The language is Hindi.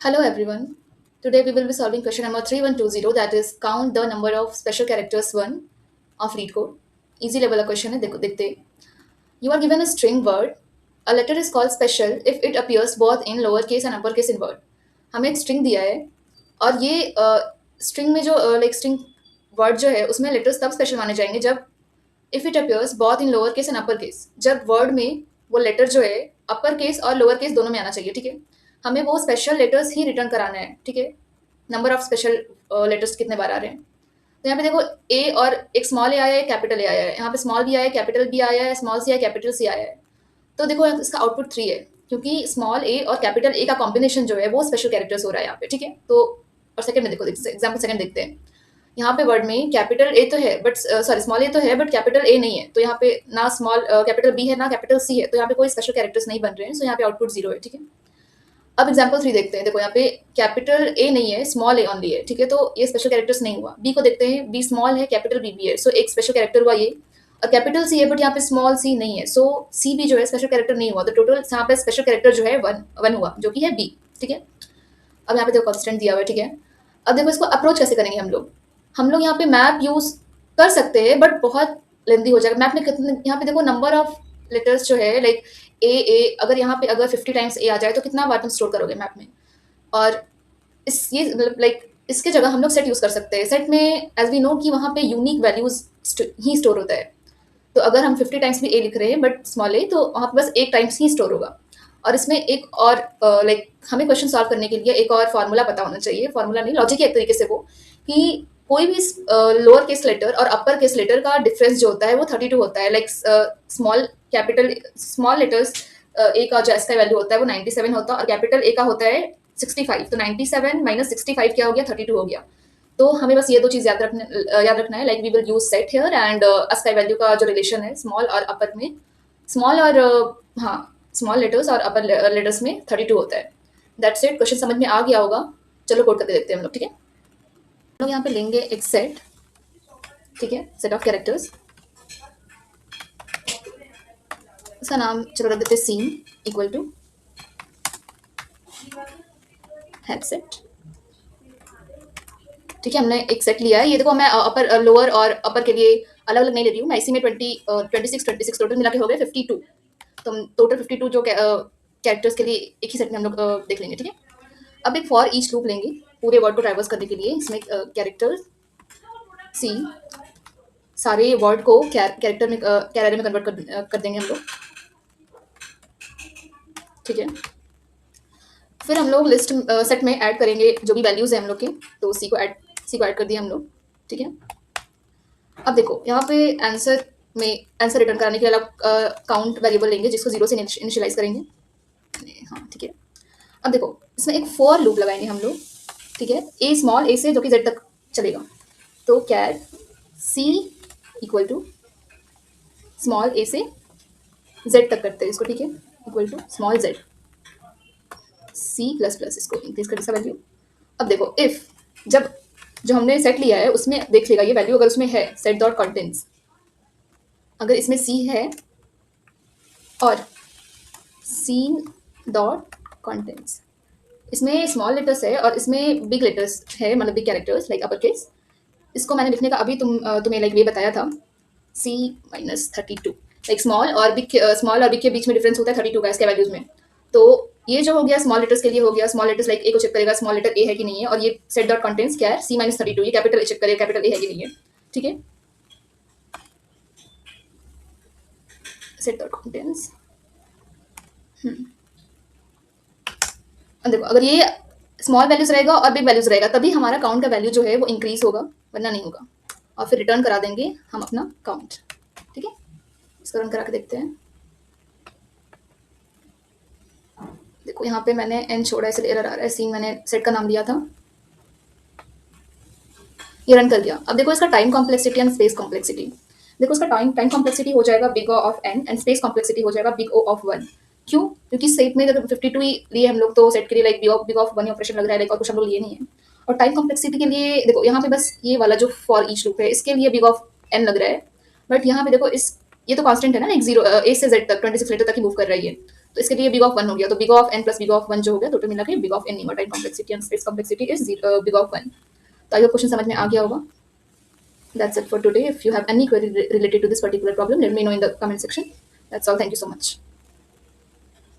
Hello everyone. Today we will be solving question number 3120, that is count the number of special characters 1 of lead code. Easy level का question है, देखो देखते हैं. You are given a string word. A letter is called special if it appears both in lower case and upper case in word. हमें एक string दिया है और ये string में जो string word जो है उसमें letters तब special माने जाएंगे जब if it appears both in lower case and upper case. जब word में वो letter जो है upper case और lower case दोनों में आना चाहिए, ठीक है. हमें वो स्पेशल लेटर्स ही रिटर्न कराना है, ठीक है. नंबर ऑफ स्पेशल लेटर्स कितने बार आ रहे हैं. तो यहाँ पे देखो ए और एक स्मॉल ए आया है, कैपिटल ए आया है. यहाँ पे स्मॉल भी आया है, कैपिटल भी आया है, स्मॉल सी आया, कैपिटल सी आया है. तो देखो इसका आउटपुट 3 है क्योंकि स्मॉल ए और कैपिटल ए का कॉम्बिनेशन जो है वो स्पेशल कैरेक्टर्स हो रहा है यहाँ पे, ठीक है. तो और सेकंड में देखो एग्जाम्पल सेकंड देखते हैं. यहाँ पे वर्ड में कैपिटल ए तो है बट सॉरी स्मॉल ए तो है बट कैपिटल ए नहीं है. तो यहाँ पे ना स्मॉल कैपिटल बी है ना कैपिटल सी है. तो यहाँ पे कोई स्पेशल कैरेक्टर्स नहीं बन रहे हैं. सो यहाँ पे आउटपुट 0 है, ठीक है. अब एग्जाम्पल 3 देखते हैं. देखो यहाँ पे कैपिटल ए नहीं है, स्मॉल ए ओनली है, ठीक है. तो ये स्पेशल कैरेक्टर्स नहीं हुआ. बी को देखते हैं. बी स्मॉल है, कैपिटल बी भी है. सो एक स्पेशल कैरेक्टर हुआ ये. और कैपिटल सी है बट यहाँ पे स्मॉल सी नहीं है. सो सी भी जो है स्पेशल कैरेक्टर नहीं हुआ. तो टोटल यहाँ पे स्पेशल कैरेक्टर जो है वन हुआ जो कि है बी, ठीक है. अब यहाँ पे देखो कॉन्स्टेंट दिया हुआ है, ठीक है. अब देखो इसको अप्रोच कैसे करेंगे हम लोग यहाँ पे मैप यूज कर सकते हैं बट बहुत लेंदी हो जाएगा. मैप में कितने यहाँ पे देखो नंबर ऑफ लेटर्स जो है लाइक ए अगर यहाँ पे अगर 50 टाइम्स ए आ जाए तो कितना बार तुम स्टोर करोगे मैप में. और इस ये मतलब लाइक इसके जगह हम लोग सेट यूज़ कर सकते हैं. सेट में एज वी नो कि वहाँ पे यूनिक वैल्यूज ही स्टोर होता है. तो अगर हम 50 टाइम्स भी ए लिख रहे हैं बट स्मॉल ए तो वहाँ पे बस एक टाइम्स ही स्टोर होगा. और इसमें एक और लाइक हमें क्वेश्चन सॉल्व करने के लिए एक और फार्मूला पता होना चाहिए. फार्मूला नहीं, लॉजिक है एक तरीके से वो, कि कोई भी लोअर केस लेटर और अपर केस लेटर का डिफरेंस जो होता है वो 32 होता है. Like small capital small letters A का जो इसका वैल्यू होता है वो 97 होता है और कैपिटल ए का होता है 65. तो 97 माइनस 65 क्या हो गया, 32 हो गया. तो हमें बस ये दो चीज़ याद रखना है. Like we will use set here and ASCII value का जो रिलेशन है स्मॉल और अपर में, स्मॉल और हाँ स्मॉल लेटर्स और अपर लेटर्स में 32 होता है. That's it. क्वेश्चन समझ में आ गया होगा. चलो कोड करके देखते हैं हम लोग, ठीक है. हम लोग यहाँ पे लेंगे एक सेट, ठीक है, सेट ऑफ कैरेक्टर्स. इसका नाम चलो रख देते हैं seen equal to head set, ठीक है. हमने एक सेट लिया है. ये देखो मैं अपर लोअर और अपर के लिए अलग अलग नहीं ले रही हूँ. मैं इसी में 26 टोटल मिला के हो गए 52. तो हम टोटल 52 जो कैरेक्टर्स के लिए एक ही सेट में हम लोग देख लेंगे, ठीक है. अब एक फॉर ईच लूप लेंगे पूरे वर्ड को ट्राइवर्स करने के लिए. इसमें कैरेक्टर सी सारे वर्ड को कैरेक्टर में कैरेक्टर में कन्वर्ट कर देंगे हम लोग, ठीक है. फिर हम लोग लिस्ट सेट में ऐड करेंगे जो भी वैल्यूज़ हैं हम लोग के. तो सी को ऐड कर दिया हम लोग, ठीक है. अब देखो यहाँ पे आंसर रिटर्न कराने के लिए अलग काउंट वेरिएबल लेंगे जिसको 0 से इनिशियलाइज करेंगे. हाँ, ठीक है. अब देखो इसमें एक फॉर लूप लगाएंगे हम लोग, ठीक है. ए स्मॉल ए से जो कि जेड तक चलेगा. तो char c equal to small a से जेड तक करते हैं इसको, ठीक है. Equal to small z c plus plus, इसको इंक्रीज कर इसका वैल्यू. अब देखो इफ जब जो हमने सेट लिया है उसमें देख लेगा ये वैल्यू. अगर उसमें है सेट डॉट कंटेंट्स, अगर इसमें सी है और सीन डॉट कंटेंट्स, इसमें स्मॉल लेटर्स है और इसमें बिग लेटर्स है, मतलब big characters like upper case. इसको मैंने लिखने का अभी तुम्हें लाइक ये बताया था सी माइनस 32. लाइक स्मॉल और बिग के बीच में डिफरेंस होता है 32 का इसके वैल्यूज में. तो ये जो हो गया स्मॉल लेटर्स के लिए हो गया. स्मॉल लेटर्स लाइक ए को चेक करेगा स्मॉल लेटर ए है कि नहीं है. और ये सेट डॉट कंटेंट्स क्या है, सी माइनस 32, ये कैपिटल ए चेक करेगा कैपिटल ए है कि नहीं है, ठीक है. सेट डॉट कंटेंट्स देखो अगर ये स्मॉल वैल्यूज रहेगा और बिग वैल्यूज रहेगा तभी हमारा काउंट का वैल्यू जो है वो इंक्रीज होगा, वरना नहीं होगा. और फिर रिटर्न करा देंगे हम अपना काउंट, ठीक है. इसको रन करा के देखते हैं. देखो यहाँ पे मैंने एन छोड़ा है इसलिए एरर आ रहा है. सीन मैंने सेट का नाम दिया था. ये रन कर दिया. अब देखो इसका time complexity and space complexity. देखो इसका टाइम कॉम्प्लेक्सिटी हो जाएगा big O of N and space complexity हो जाएगा बिग ओ ऑफ 1. क्यों? क्योंकि सेट में अगर 52 ही लिए हम लोग तो सेट के लिए लाइक बिग ऑफ 1 ऑपरेशन लग रहा है, लाइक और कुछ हम लोग लिए नहीं है. और टाइम कॉम्प्लेक्सिटी के लिए देखो यहाँ पे बस ये वाला जो फॉर ईच लूप है इसके लिए बिग ऑफ एन लग रहा है. बट यहाँ पे देखो इस ये तो कांस्टेंट है ना, एक 0 ए से जेड तक 26 लेटर तक ही मूव कर रही है. तो इसके लिए बिग ऑफ 1 हो गया, तो big of n plus big of 1 जो हो गया, टोटल मिला के बिग ऑफ n न्यूमरटाइल complexity and its complexity is big of 1। तो आई होप क्वेश्चन समझ में आ गया होगा। That's it for today. If you have any query related to this particular problem, let me know in the comment section. That's all. Thank you so much.